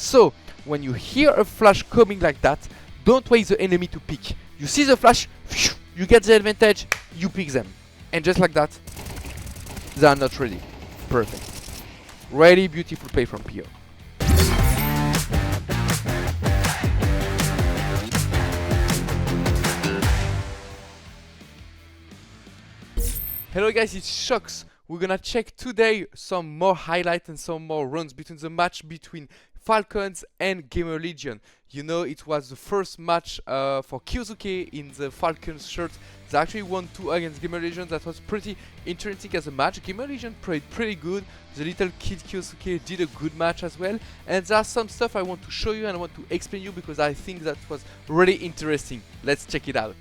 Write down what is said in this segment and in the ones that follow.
So when you hear a flash coming like that, don't wait the enemy to pick. You see the flash, you get the advantage, you pick them. And just like that, they are not ready. Perfect. Really beautiful play from Pio. Hello guys, it's shox. We're gonna check today some more highlights and some more runs between the match between Falcons and GamerLegion. You know, it was the first match for Kyosuke in the Falcons shirt. They actually won 2 against GamerLegion. That was pretty interesting as a match. GamerLegion played pretty good. The little kid Kyosuke did a good match as well. And there's some stuff I want to show you and I want to explain you because I think that was really interesting. Let's check it out.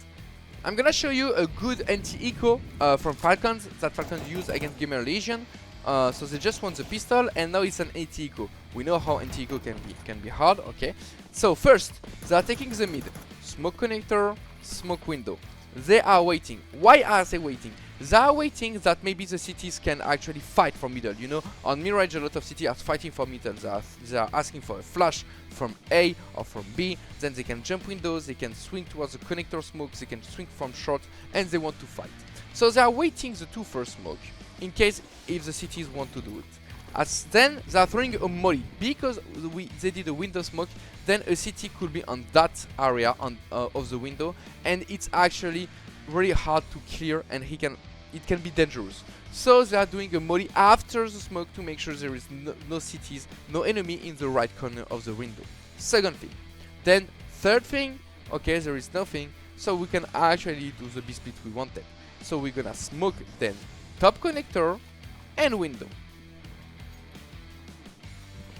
I'm gonna show you a good anti-eco from Falcons that Falcons use against GamerLegion. So they just won the pistol and now it's an anti-eco. We know how anti-eco can be hard, okay? So first, they are taking the mid. Smoke connector, smoke window. They are waiting. Why are they waiting? They are waiting that maybe the cities can actually fight for middle. You know, on Mirage a lot of cities are fighting for middle. They are asking for a flash from A or from B. Then they can jump windows, they can swing towards the connector smoke, they can swing from short and they want to fight. So they are waiting the 2 first smoke in case if the cities want to do it. As then they are throwing a molly because they did a window smoke. Then a city could be on that area of the window, and it's actually really hard to clear, and it can be dangerous. So they are doing a molly after the smoke to make sure there is no cities, no enemy in the right corner of the window. Second thing. Then third thing, okay, there is nothing, so we can actually do the B split we wanted. So we're gonna smoke then top connector and window.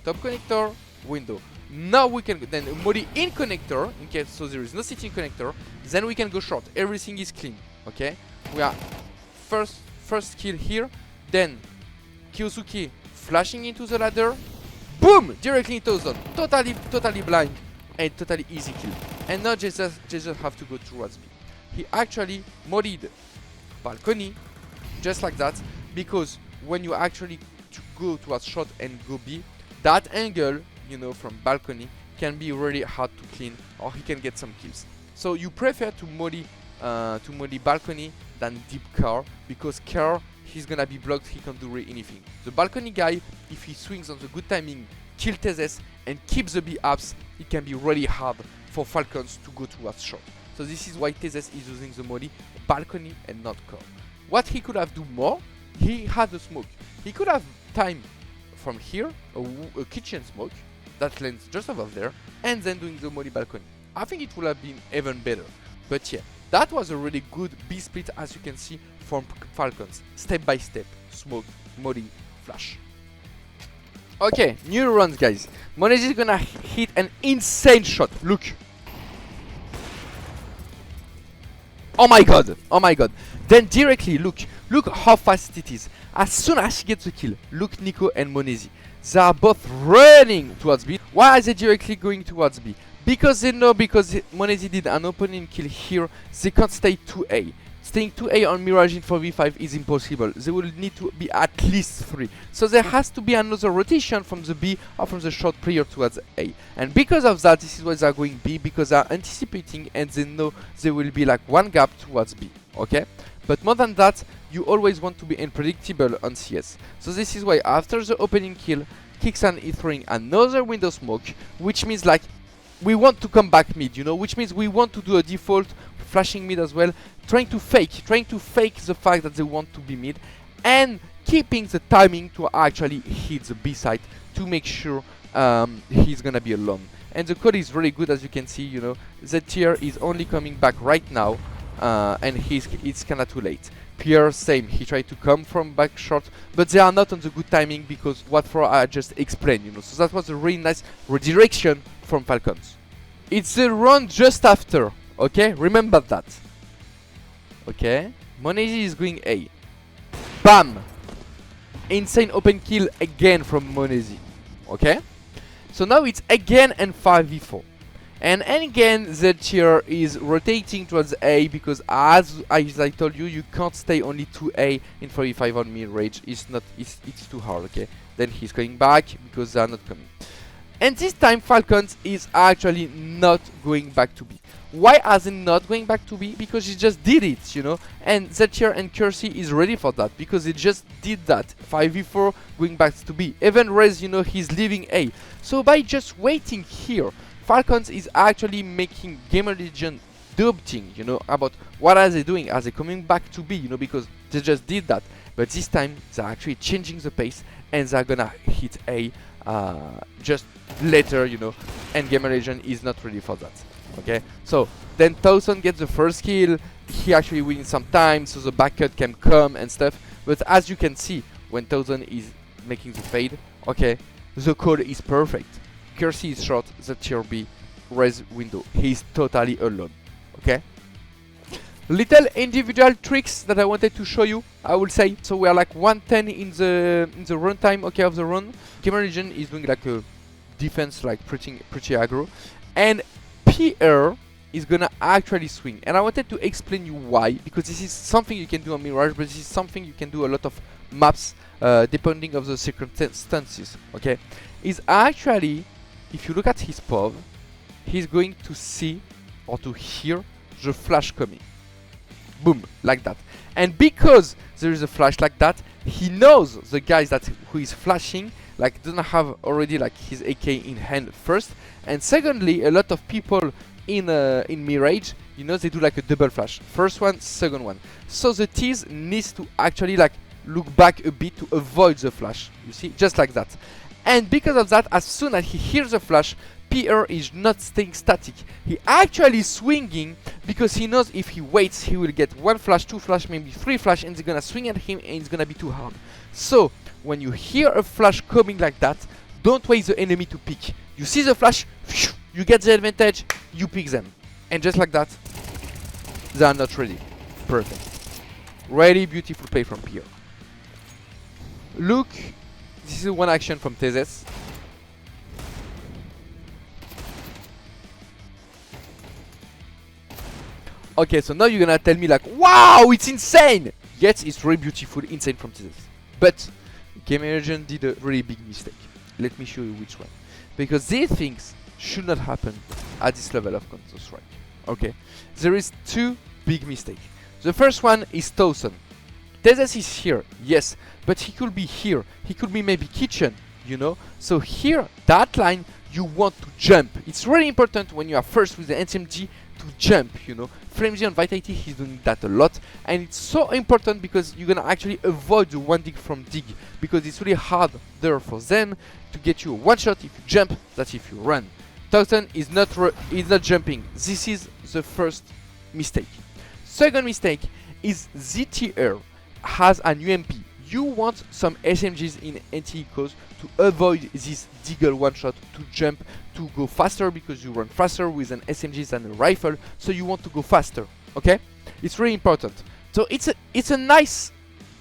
Top connector, window. Now we can then molly in connector in case so there is no city in connector. Then we can go short. Everything is clean. Okay. We are first kill here. Then Kyosuke flashing into the ladder. Boom! Directly into zone. Totally blind and totally easy kill. And now Jesus have to go towards B. He actually mollied balcony just like that because when you actually go towards short and go B, that angle, you know, from balcony can be really hard to clean, or he can get some kills. So you prefer to molly balcony than deep car because car he's gonna be blocked. He can't do really anything. The balcony guy, if he swings on the good timing, kill Tezes and keep the B ups, it can be really hard for Falcons to go towards short. So this is why Tezes is using the molly balcony and not car. What he could have done more, he had the smoke. He could have time from here, a kitchen smoke that lands just above there, and then doing the molly balcony. I think it would have been even better. But yeah, that was a really good B split as you can see from Falcons. Step by step, smoke, molly, flash. Okay, new runs guys. Monesi is gonna hit an insane shot. Look. Oh my god, oh my god. Then directly, look how fast it is. As soon as he gets the kill, look Nico and Monesi. They are both running towards B. Why are they directly going towards B? Because they know because Monesi did an opening kill here, they can't stay 2A. Staying 2A on Mirage in 4v5 is impossible. They will need to be at least 3. So there has to be another rotation from the B or from the short player towards A. And because of that, this is why they are going B, because they are anticipating and they know there will be like one gap towards B. Okay? But more than that, you always want to be unpredictable on CS. So this is why after the opening kill, Kixan is throwing another window smoke, which means like we want to come back mid, you know, which means we want to do a default flashing mid as well, trying to fake the fact that they want to be mid and keeping the timing to actually hit the B side to make sure he's gonna be alone. And the code is really good, as you can see, you know, the tier is only coming back right now and it's kinda too late. Pierre, same, he tried to come from back short, but they are not on the good timing because what for I just explained, you know. So that was a really nice redirection from Falcons. It's the run just after, okay? Remember that. Okay, Monesi is going A. Bam! Insane open kill again from Monesi. Okay? So now it's again and 5v4. And again the tier is rotating towards A because as I told you, you can't stay only 2A in 45 on Mirage. It's too hard, okay? Then he's going back because they are not coming. And this time Falcons is actually not going back to B. Why is it not going back to B? Because he just did it, you know, and ZOWIE and Kersey is ready for that because he just did that. 5v4 going back to B. Even Rez, you know, he's leaving A. So by just waiting here, Falcons is actually making GamerLegion doubting, you know, about what are they doing? Are they coming back to B, you know, because they just did that. But this time they're actually changing the pace and they're gonna hit A just later, you know, and GamerLegion is not ready for that. Okay, so then Towson gets the first kill, he actually wins some time, so the backcut can come and stuff. But as you can see, when Towson is making the fade, okay, the call is perfect. Kersey is short, the tier B, Rez window, he's totally alone. Okay, little individual tricks that I wanted to show you, I will say. So we are like 110 in the runtime, okay, of the run. GamerLegion is doing like a defense like pretty aggro, and PR is gonna actually swing, and I wanted to explain you why, because this is something you can do on Mirage, but this is something you can do a lot of maps depending of the circumstances. Okay, is actually, if you look at his POV, he's going to see or to hear the flash coming, boom, like that. And because there is a flash like that, he knows the guys that who is flashing like doesn't have already like his AK in hand first, and secondly, a lot of people in Mirage, you know, they do like a double flash, first one, second one. So the T's needs to actually like look back a bit to avoid the flash. You see, just like that. And because of that, as soon as he hears the flash, PR is not staying static. He actually swinging because he knows if he waits, he will get one flash, two flash, maybe three flash, and they're gonna swing at him, and it's gonna be too hard. So when you hear a flash coming like that, don't wait the enemy to pick. You see the flash, you get the advantage, you pick them. And just like that, they are not ready. Perfect. Really beautiful play from PR. Look, this is one action from Tezes. Okay, so now you're gonna tell me like, wow, it's insane! Yes, it's really beautiful, insane from Tezes. But GamerLegion did a really big mistake. Let me show you which one. Because these things should not happen at this level of Counter-Strike. Okay, there is two big mistakes. The first one is Towson. Tezes is here, yes, but he could be here. He could be maybe kitchen, you know. So here, that line, you want to jump. It's really important when you are first with the SMG to jump, you know. Flamesy on Vitality, he's doing that a lot, and it's so important because you're gonna actually avoid the one dig from dig, because it's really hard there for them to get you a one shot if you jump, that's if you run. Towson is not jumping. This is the first mistake. Second mistake is ZTR has an UMP. You want some SMGs in anti-ecos to avoid this deagle one shot, to jump, to go faster, because you run faster with an SMG than a rifle, so you want to go faster. Okay, it's really important. So it's a nice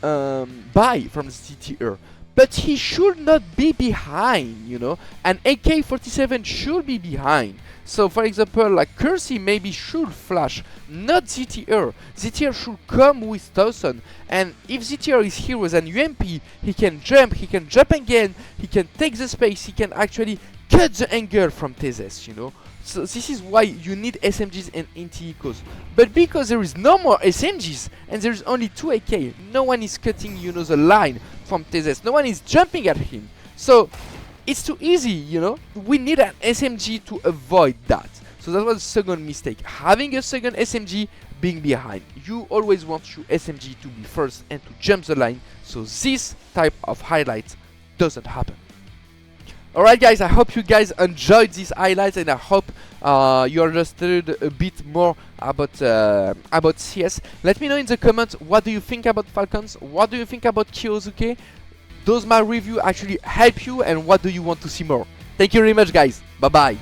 buy from ZTR, but he should not be behind, you know. An AK-47 should be behind. So for example, like Kersey maybe should flash, not ZTR. ZTR should come with Towson, and if ZTR is here with an UMP, he can jump again, he can take the space, he can actually cut the angle from Tezes, you know. So this is why you need SMGs and anti-ecos. But because there is no more SMGs and there is only 2 AK, no one is cutting, you know, the line from Tezes, no one is jumping at him. So it's too easy, you know. We need an SMG to avoid that. So that was the second mistake. Having a second SMG being behind. You always want your SMG to be first and to jump the line. So this type of highlight doesn't happen. Alright guys, I hope you guys enjoyed these highlights, and I hope you understood a bit more about CS. Let me know in the comments, what do you think about Falcons? What do you think about Kyosuke? Does my review actually help you, and what do you want to see more? Thank you very much guys, bye bye.